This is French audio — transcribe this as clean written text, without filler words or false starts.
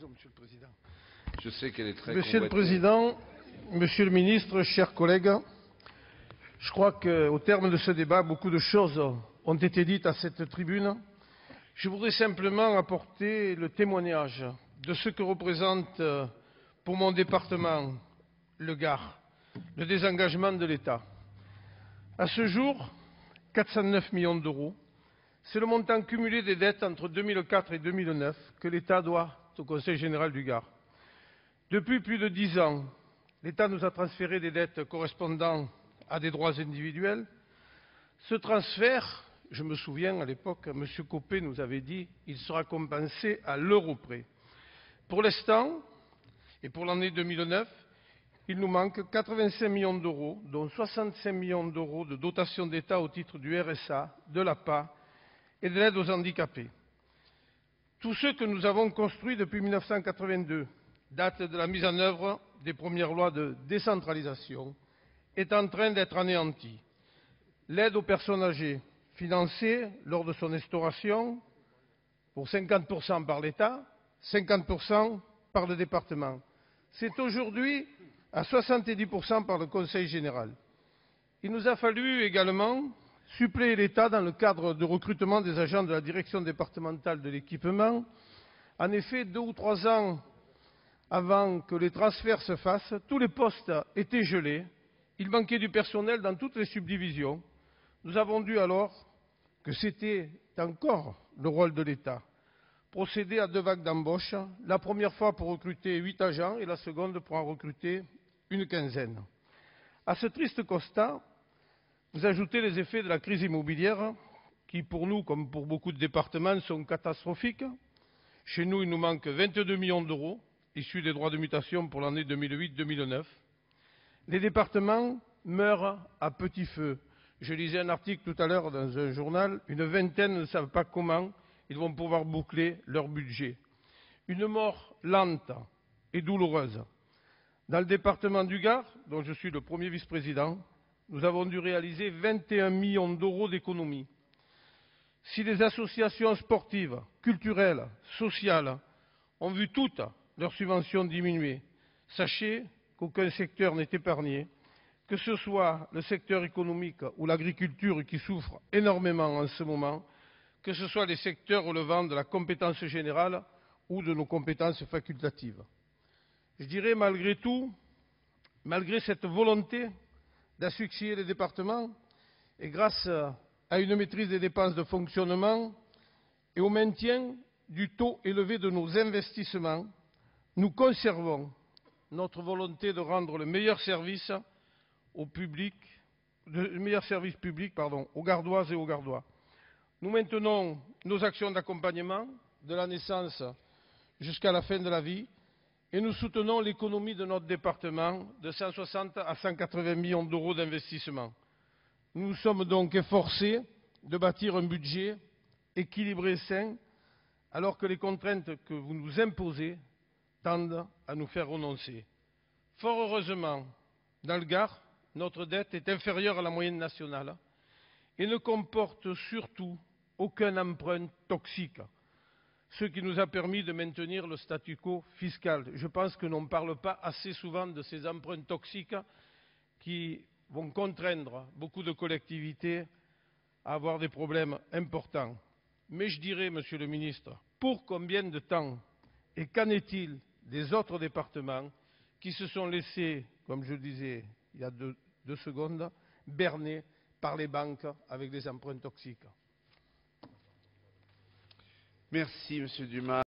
Monsieur le Président. Je sais qu'elle est très Monsieur le convoitée. Président, Monsieur le Ministre, chers collègues, je crois qu'au terme de ce débat, beaucoup de choses ont été dites à cette tribune. Je voudrais simplement apporter le témoignage de ce que représente pour mon département, le Gard, le désengagement de l'État. À ce jour, 409 millions d'euros, c'est le montant cumulé des dettes entre 2004 et 2009 que l'État doit au Conseil général du Gard. Depuis plus de 10 ans, l'État nous a transféré des dettes correspondant à des droits individuels. Ce transfert, je me souviens à l'époque, M. Copé nous avait dit qu'il sera compensé à l'euro près. Pour l'instant, et pour l'année 2009, il nous manque 85 millions d'euros, dont 65 millions d'euros de dotation d'État au titre du RSA, de l'APA et de l'aide aux handicapés. Tout ce que nous avons construit depuis 1982, date de la mise en œuvre des premières lois de décentralisation, est en train d'être anéanti. L'aide aux personnes âgées, financée lors de son instauration pour 50% par l'État, 50% par le département. C'est aujourd'hui à 70% par le Conseil général. Il nous a fallu également suppléer l'État dans le cadre de recrutement des agents de la direction départementale de l'équipement. En effet, 2 ou 3 ans avant que les transferts se fassent, tous les postes étaient gelés. Il manquait du personnel dans toutes les subdivisions. Nous avons dû alors, que c'était encore le rôle de l'État, procéder à 2 vagues d'embauche, la première fois pour recruter 8 agents et la seconde pour en recruter une quinzaine. À ce triste constat, vous ajoutez les effets de la crise immobilière qui, pour nous, comme pour beaucoup de départements, sont catastrophiques. Chez nous, il nous manque 22 millions d'euros issus des droits de mutation pour l'année 2008-2009. Les départements meurent à petit feu. Je lisais un article tout à l'heure dans un journal, une vingtaine ne savent pas comment ils vont pouvoir boucler leur budget. Une mort lente et douloureuse. Dans le département du Gard, dont je suis le premier vice-président, nous avons dû réaliser 21 millions d'euros d'économies. Si les associations sportives, culturelles, sociales ont vu toutes leurs subventions diminuer, sachez qu'aucun secteur n'est épargné, que ce soit le secteur économique ou l'agriculture qui souffre énormément en ce moment, que ce soit les secteurs relevant de la compétence générale ou de nos compétences facultatives. Je dirais malgré tout, malgré cette volonté d'asphyxier les départements, et grâce à une maîtrise des dépenses de fonctionnement et au maintien du taux élevé de nos investissements, nous conservons notre volonté de rendre le meilleur service au public, aux Gardoises et aux Gardois. Nous maintenons nos actions d'accompagnement de la naissance jusqu'à la fin de la vie et nous soutenons l'économie de notre département de 160 à 180 millions d'euros d'investissement. Nous nous sommes donc efforcés de bâtir un budget équilibré et sain, alors que les contraintes que vous nous imposez tendent à nous faire renoncer. Fort heureusement, dans le Gard, notre dette est inférieure à la moyenne nationale et ne comporte surtout aucun emprunt toxique, ce qui nous a permis de maintenir le statu quo fiscal. Je pense que l'on ne parle pas assez souvent de ces emprunts toxiques qui vont contraindre beaucoup de collectivités à avoir des problèmes importants. Mais je dirais, Monsieur le Ministre, pour combien de temps et qu'en est-il des autres départements qui se sont laissés, comme je le disais il y a deux secondes, berner par les banques avec des emprunts toxiques? Merci, Monsieur Dumas.